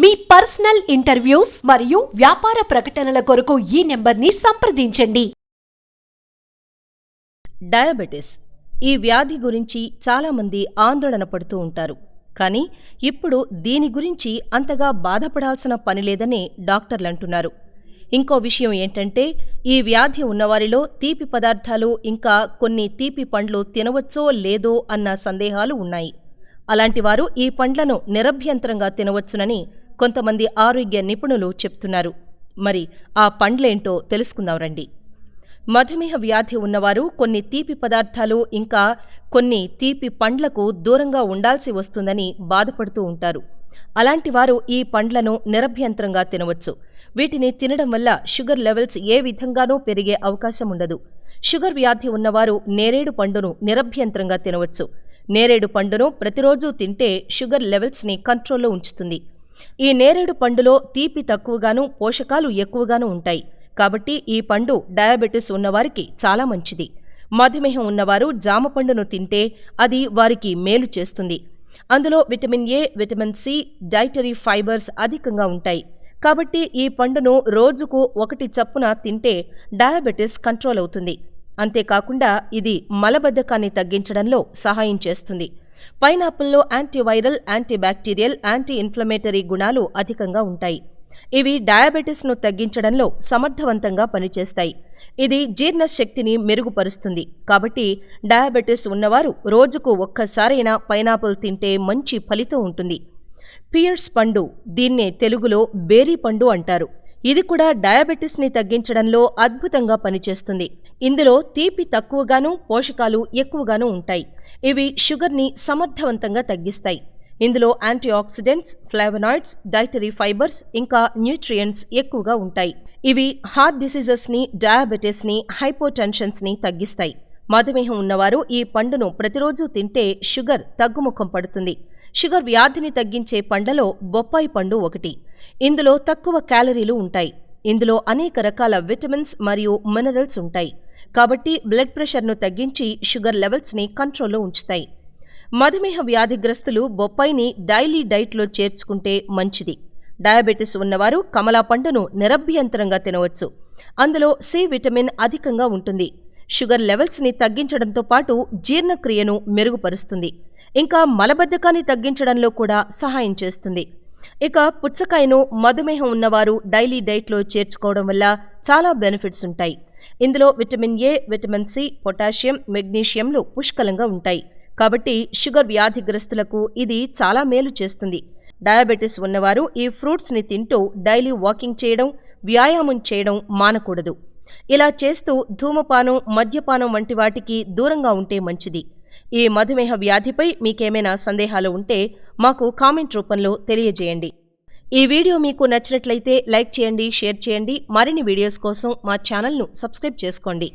మీ personal interviews మరియు వ్యాపార ప్రకటనల కొరకు ఈ నెంబర్ని సంప్రదించండి. డయాబెటిస్ ఈ వ్యాధి గురించి చాలామంది ఆందోళన పడుతూ ఉంటారు. కానీ ఇప్పుడు దీని గురించి అంతగా బాధపడాల్సిన పనిలేదని డాక్టర్లు అంటున్నారు. ఇంకో విషయం ఏంటంటే, ఈ వ్యాధి ఉన్నవారిలో తీపి పదార్థాలు ఇంకా కొన్ని తీపి పండ్లు తినవచ్చో లేదో అన్న సందేహాలు ఉన్నాయి. అలాంటివారు ఈ పండ్లను నిరభ్యంతరంగా తినవచ్చునని కొంతమంది ఆరోగ్య నిపుణులు చెప్తున్నారు. మరి ఆ పండ్లేంటో తెలుసుకుందాం రండి. మధుమేహ వ్యాధి ఉన్నవారు కొన్ని తీపి పదార్థాలు ఇంకా కొన్ని తీపి పండ్లకు దూరంగా ఉండాల్సి వస్తుందని బాధపడుతూ ఉంటారు. అలాంటివారు ఈ పండ్లను నిరభ్యంతరంగా తినవచ్చు. వీటిని తినడం వల్ల షుగర్ లెవెల్స్ ఏ విధంగానూ పెరిగే అవకాశం ఉండదు. షుగర్ వ్యాధి ఉన్నవారు నేరేడు పండును నిరభ్యంతరంగా తినవచ్చు. నేరేడు పండును ప్రతిరోజూ తింటే షుగర్ లెవెల్స్ని కంట్రోల్లో ఉంచుతుంది. ఈ నేరేడు పండులో తీపి తక్కువగాను పోషకాలు ఎక్కువగాను ఉంటాయి. కాబట్టి ఈ పండు డయాబెటిస్ ఉన్నవారికి చాలా మంచిది. మధుమేహం ఉన్నవారు జామ పండును తింటే అది వారికి మేలు చేస్తుంది. అందులో vitamin A, vitamin C, dietary fibres అధికంగా ఉంటాయి. కాబట్టి ఈ పండును రోజుకు 1 చప్పున తింటే డయాబెటిస్ కంట్రోల్ అవుతుంది. అంతేకాకుండా ఇది మలబద్ధకాన్ని తగ్గించడంలో సహాయం చేస్తుంది. పైనాపిల్లో యాంటీవైరల్, యాంటీబ్యాక్టీరియల్, యాంటీ ఇన్ఫ్లమేటరీ గుణాలు అధికంగా ఉంటాయి. ఇవి డయాబెటిస్ను తగ్గించడంలో సమర్థవంతంగా పనిచేస్తాయి. ఇది జీర్ణశక్తిని మెరుగుపరుస్తుంది. కాబట్టి డయాబెటిస్ ఉన్నవారు రోజుకు ఒక్కసారైనా పైనాపిల్ తింటే మంచి ఫలితం ఉంటుంది. పియర్స్ పండు, దీన్నే తెలుగులో బేరీ పండు అంటారు. ఇది కూడా డయాబెటిస్ని తగ్గించడంలో అద్భుతంగా పనిచేస్తుంది. ఇందులో తీపి తక్కువగాను పోషకాలు ఎక్కువగాను ఉంటాయి. ఇవి షుగర్ని సమర్థవంతంగా తగ్గిస్తాయి. ఇందులో యాంటీఆక్సిడెంట్స్, ఫ్లావనాయిడ్స్, డైటరీ ఫైబర్స్ ఇంకా న్యూట్రియంట్స్ ఎక్కువగా ఉంటాయి. ఇవి హార్ట్ డిసీజెస్ని, డయాబెటిస్ని, హైపోటెన్షన్స్ని తగ్గిస్తాయి. మధుమేహం ఉన్నవారు ఈ పండును ప్రతిరోజు తింటే షుగర్ తగ్గుముఖం పడుతుంది. షుగర్ వ్యాధిని తగ్గించే పండ్లలో బొప్పాయి పండు ఒకటి. ఇందులో తక్కువ క్యాలరీలు ఉంటాయి. ఇందులో అనేక రకాల విటమిన్స్ మరియు మినరల్స్ ఉంటాయి. కాబట్టి బ్లడ్ ప్రెషర్ను తగ్గించి షుగర్ లెవెల్స్ని కంట్రోల్లో ఉంచుతాయి. మధుమేహ వ్యాధిగ్రస్తులు బొప్పాయిని డైలీ డైట్లో చేర్చుకుంటే మంచిది. డయాబెటిస్ ఉన్నవారు కమలా పండును నిరభ్యంతరంగా తినవచ్చు. అందులో సి విటమిన్ అధికంగా ఉంటుంది. షుగర్ లెవెల్స్ని తగ్గించడంతో పాటు జీర్ణక్రియను మెరుగుపరుస్తుంది. ఇంకా మలబద్ధకాన్ని తగ్గించడంలో కూడా సహాయం చేస్తుంది. ఇక పుచ్చకాయను మధుమేహం ఉన్నవారు డైలీ డైట్లో చేర్చుకోవడం వల్ల చాలా బెనిఫిట్స్ ఉంటాయి. ఇందులో vitamin A, vitamin C, potassium, మెగ్నీషియంలు పుష్కలంగా ఉంటాయి. కాబట్టి షుగర్ వ్యాధిగ్రస్తులకు ఇది చాలా మేలు చేస్తుంది. డయాబెటిస్ ఉన్నవారు ఈ ఫ్రూట్స్ని తింటూ డైలీ వాకింగ్ చేయడం, వ్యాయామం చేయడం మానకూడదు. ఇలా చేస్తూ ధూమపానం, మద్యపానం వంటి వాటికి దూరంగా ఉంటే మంచిది. ఈ మధుమేహ వ్యాధిపై మీకేమైనా సందేహాలు ఉంటే మాకు కామెంట్ రూపంలో తెలియజేయండి. ఈ వీడియో మీకు నచ్చినట్లయితే లైక్ చేయండి, షేర్ చేయండి. మరిన్ని వీడియోస్ కోసం మా ఛానల్ను సబ్స్క్రైబ్ చేసుకోండి.